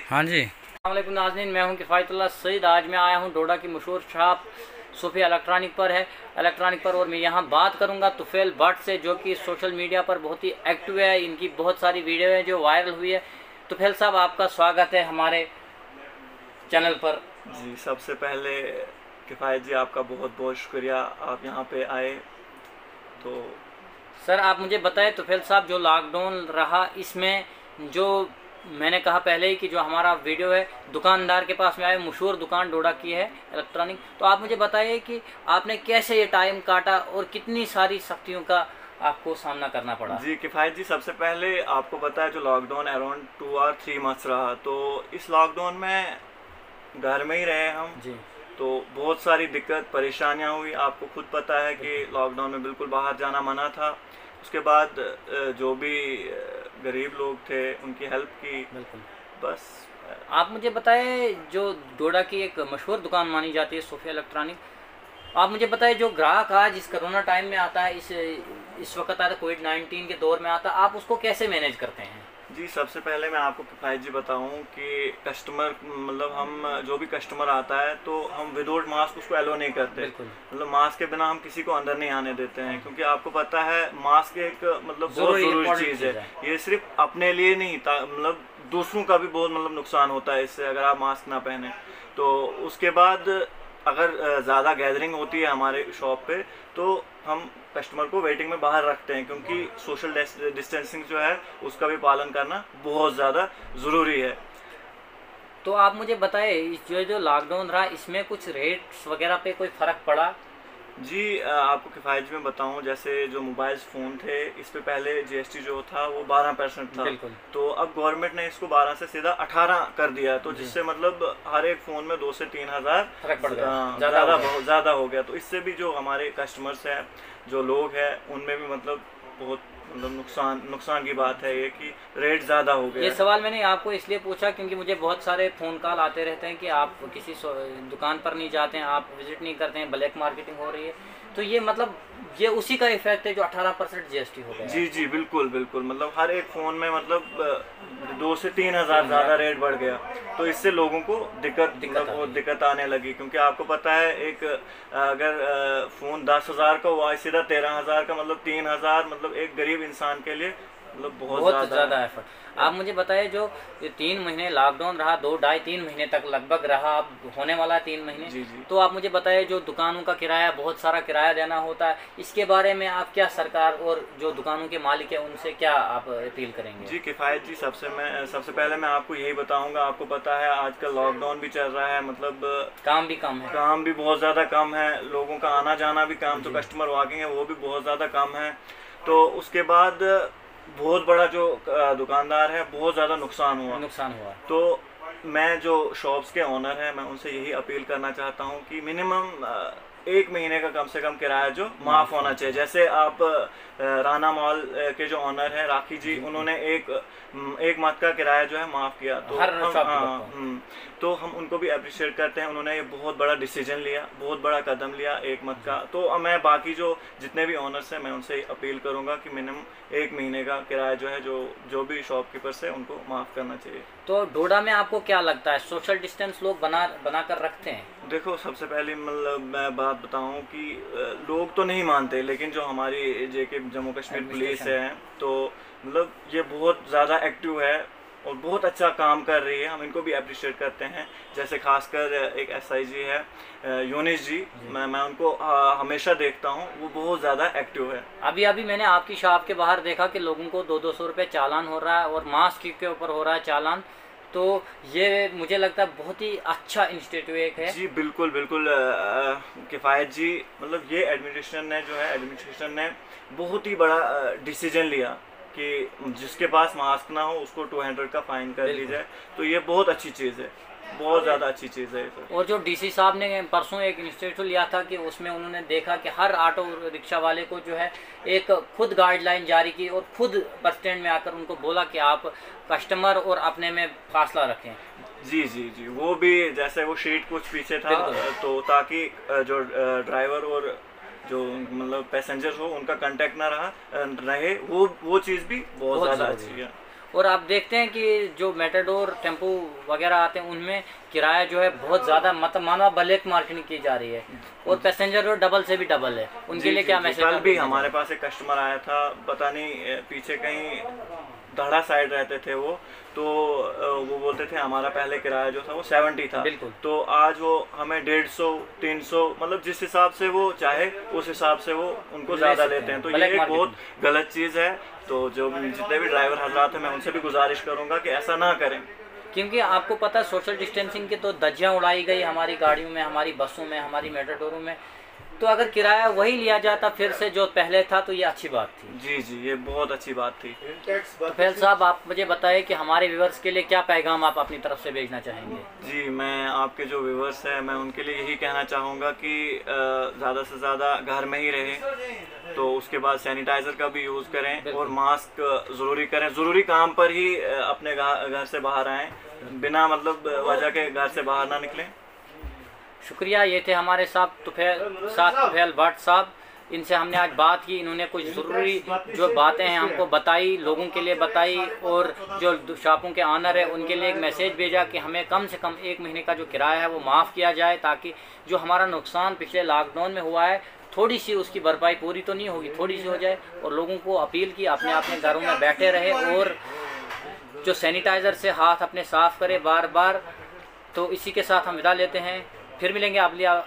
हाँ जी। अस्सलाम वालेकुम नाज़रीन, मैं हूं किफ़ायतुल्लाह सईद। आज मैं आया हूं डोडा की मशहूर शॉप सूफी इलेक्ट्रॉनिक पर और मैं यहां बात करूंगा तुफैल भट्ट से, जो कि सोशल मीडिया पर बहुत ही एक्टिव है। इनकी बहुत सारी वीडियो है जो वायरल हुई है। तुफैल साहब, आपका स्वागत है हमारे चैनल पर। जी, सबसे पहले किफ़ायत जी, आपका बहुत बहुत शुक्रिया, आप यहाँ पे आए। तो सर, आप मुझे बताएं तुफैल साहब, जो लॉकडाउन रहा इसमें जो मैंने कहा पहले ही कि जो हमारा वीडियो है दुकानदार के पास में आए, मशहूर दुकान डोडा की है इलेक्ट्रॉनिक, तो आप मुझे बताइए कि आपने कैसे ये टाइम काटा और कितनी सारी सख्तियों का आपको सामना करना पड़ा। जी किफ़ायत जी, सबसे पहले आपको पता है जो लॉकडाउन अराउंड 2 और 3 मंथ्स रहा, तो इस लॉकडाउन में घर में ही रहे हम। जी। तो बहुत सारी दिक्कत परेशानियाँ हुई। आपको खुद पता है कि लॉकडाउन में बिल्कुल बाहर जाना मना था। उसके बाद जो भी गरीब लोग थे उनकी हेल्प की। बिल्कुल। बस आप मुझे बताएं, जो डोडा की एक मशहूर दुकान मानी जाती है सूफी इलेक्ट्रॉनिक, आप मुझे बताएं जो ग्राहक आज इस कोरोना टाइम में आता है, इस वक्त आता है, कोविड-19 के दौर में आता है, आप उसको कैसे मैनेज करते हैं? जी, सबसे पहले मैं आपको किफ़ायत जी बताऊं कि कस्टमर मतलब हम जो भी कस्टमर आता है तो हम विदाउट मास्क उसको एलो नहीं करते। मतलब मास्क के बिना हम किसी को अंदर नहीं आने देते हैं, क्योंकि आपको पता है मास्क एक मतलब बहुत ज़रूरी चीज़ है। ये सिर्फ अपने लिए नहीं, मतलब दूसरों का भी बहुत मतलब नुकसान होता है इससे, अगर आप मास्क ना पहने तो। उसके बाद अगर ज़्यादा गैदरिंग होती है हमारे शॉप पे तो हम कस्टमर को वेटिंग में बाहर रखते हैं, क्योंकि सोशल डिस्टेंसिंग जो है उसका भी पालन करना बहुत ज़्यादा ज़रूरी है। तो आप मुझे बताएं, जो लॉकडाउन रहा इसमें कुछ रेट्स वगैरह पे कोई फ़र्क पड़ा? जी, आपको किफ़ायत में बताऊं, जैसे जो मोबाइल फ़ोन थे इस पे पहले जीएसटी जो था वो 12% था। तो अब गवर्नमेंट ने इसको 12 से सीधा 18 कर दिया, तो जिससे मतलब हर एक फ़ोन में 2 से 3 हज़ार ज़्यादा हो गया। तो इससे भी जो हमारे कस्टमर्स हैं, जो लोग हैं, उनमें भी मतलब बहुत मतलब नुकसान की बात है ये कि रेट ज़्यादा हो गया। ये सवाल मैंने आपको इसलिए पूछा क्योंकि मुझे बहुत सारे फ़ोन कॉल आते रहते हैं कि आप किसी दुकान पर नहीं जाते हैं, आप विजिट नहीं करते हैं, ब्लैक मार्केटिंग हो रही है। तो ये मतलब ये उसी का इफेक्ट है जो 18% जीएसटी हो गया। जी जी, बिल्कुल बिल्कुल, मतलब हर एक फ़ोन में मतलब 2 से 3 हज़ार ज़्यादा रेट बढ़ गया। तो इससे लोगों को दिक्कत आने लगी, क्योंकि आपको पता है एक अगर फ़ोन 10,000 का हुआ, सीधा 13,000 का, मतलब 3,000, मतलब एक गरीब इंसान के लिए मतलब बहुत ज़्यादा एफर्ट। आप मुझे बताइए, जो ये 3 महीने लॉकडाउन रहा, 2-2.5-3 महीने तक लगभग रहा, अब होने वाला है 3 महीने। जी जी। तो आप मुझे बताइए, जो दुकानों का किराया, बहुत सारा किराया देना होता है, इसके बारे में आप क्या सरकार और जो दुकानों के मालिक है उनसे क्या आप अपील करेंगे? जी किफ़ायत जी, सबसे पहले मैं आपको यही बताऊंगा, आपको पता है आजकल लॉकडाउन भी चल रहा है, मतलब काम भी कम है, काम भी बहुत ज़्यादा कम है, लोगों का आना जाना भी कम, तो कस्टमर वॉकिंग है वो भी बहुत ज़्यादा कम है। तो उसके बाद बहुत बड़ा जो दुकानदार है, बहुत ज़्यादा नुकसान हुआ। तो मैं जो शॉप्स के ऑनर हैं, मैं उनसे यही अपील करना चाहता हूं कि मिनिमम 1 महीने का कम से कम किराया जो माफ़ होना चाहिए। जैसे आप राना मॉल के जो ऑनर हैं राखी जी, उन्होंने एक मंथ का किराया जो है माफ़ किया। तो तो हम उनको भी अप्रिशिएट करते हैं। उन्होंने ये बहुत बड़ा डिसीजन लिया, बहुत बड़ा कदम लिया 1 मंथ का। तो मैं बाकी जो जितने भी ऑनर्स हैं, मैं उनसे अपील करूंगा कि मिनिमम 1 महीने का किराया जो है जो भी शॉपकीपर्स है उनको माफ़ करना चाहिए। तो डोडा में आपको क्या लगता है, सोशल डिस्टेंस लोग बना कर रखते हैं? देखो, सबसे पहले मतलब मैं बात बताऊं कि लोग तो नहीं मानते, लेकिन जो हमारी जम्मू कश्मीर पुलिस है, तो मतलब ये बहुत ज़्यादा एक्टिव है और बहुत अच्छा काम कर रही है। हम इनको भी अप्रिशिएट करते हैं। जैसे खासकर एक एसआईजी है यूनिस जी, मैं उनको हमेशा देखता हूँ, वो बहुत ज़्यादा एक्टिव है। अभी मैंने आपकी शॉप के बाहर देखा कि लोगों को 200-200 रुपये चालान हो रहा है और मास्क के ऊपर हो रहा है चालान। तो ये मुझे लगता है बहुत ही अच्छा इंस्टीट्यूट एक है। जी बिल्कुल बिल्कुल किफ़ायत जी, मतलब ये एडमिनिस्ट्रेशन ने बहुत ही बड़ा डिसीजन लिया कि जिसके पास मास्क ना हो उसको 200 का फाइन कर दी जाए। तो ये बहुत अच्छी चीज़ है, बहुत ज़्यादा अच्छी चीज़ है। और जो डीसी साहब ने परसों एक इंस्टीट्यूट लिया था कि उसमें उन्होंने देखा कि हर ऑटो रिक्शा वाले को जो है एक खुद गाइडलाइन जारी की और खुद बस स्टैंड में आकर उनको बोला कि आप कस्टमर और अपने में फासला रखें। जी जी जी, वो भी जैसे वो शीट कुछ पीछे था, तो ताकि जो ड्राइवर और जो मतलब पैसेंजर हो उनका कांटेक्ट ना रहे, वो चीज़ भी बहुत ज़्यादा अच्छी है। और आप देखते हैं कि जो मेटाडोर टेम्पो वगैरह आते हैं उनमें किराया जो है बहुत ज़्यादा मतलब मानो ब्लैक मार्केटिंग की जा रही है और पैसेंजर जो डबल से भी डबल है। उनके लिए क्या मैसेज? कल भी हमारे पास एक कस्टमर आया था, पता नहीं पीछे कहीं धड़ा साइड रहते थे वो, तो वो बोलते थे हमारा पहले किराया जो था वो 70 था, बिल्कुल, तो आज वो हमें 150 300 मतलब जिस हिसाब से वो चाहे उस हिसाब से वो उनको ज़्यादा लेते हैं। तो ये एक बहुत गलत चीज़ है। तो जो जितने भी ड्राइवर हजरात हैं मैं उनसे भी गुजारिश करूँगा कि ऐसा ना करें, क्योंकि आपको पता है सोशल डिस्टेंसिंग की तो धज्जियाँ उड़ाई गई हमारी गाड़ियों में, हमारी बसों में, हमारी मेटाडोरों में। तो अगर किराया वही लिया जाता फिर से जो पहले था तो ये अच्छी बात थी। जी जी, ये बहुत अच्छी बात थी। तो फैल साहब आप मुझे बताएं कि हमारे व्यूवर्स के लिए क्या पैगाम आप अपनी तरफ से भेजना चाहेंगे? जी, मैं आपके जो व्यूवर्स हैं मैं उनके लिए यही कहना चाहूँगा कि ज़्यादा से ज़्यादा घर में ही रहें, तो उसके बाद सैनिटाइज़र का भी यूज़ करें और मास्क ज़रूरी करें। ज़रूरी काम पर ही अपने घर से बाहर आएँ, बिना मतलब वजह के घर से बाहर ना निकलें। शुक्रिया। ये थे हमारे साथ तुफैल भट्ट साहब, इनसे हमने आज बात की। इन्होंने कुछ ज़रूरी जो बातें हैं हमको बताई, लोगों के लिए बताई, और जो शॉपों के ऑनर है उनके लिए एक मैसेज भेजा कि हमें कम से कम 1 महीने का जो किराया है वो माफ़ किया जाए, ताकि जो हमारा नुकसान पिछले लॉकडाउन में हुआ है थोड़ी सी उसकी भरपाई, पूरी तो नहीं होगी, थोड़ी सी हो जाए। और लोगों को अपील की अपने अपने घरों में बैठे रहे और जो सैनिटाइज़र से हाथ अपने साफ़ करें बार बार। तो इसी के साथ हम विदा लेते हैं, फिर मिलेंगे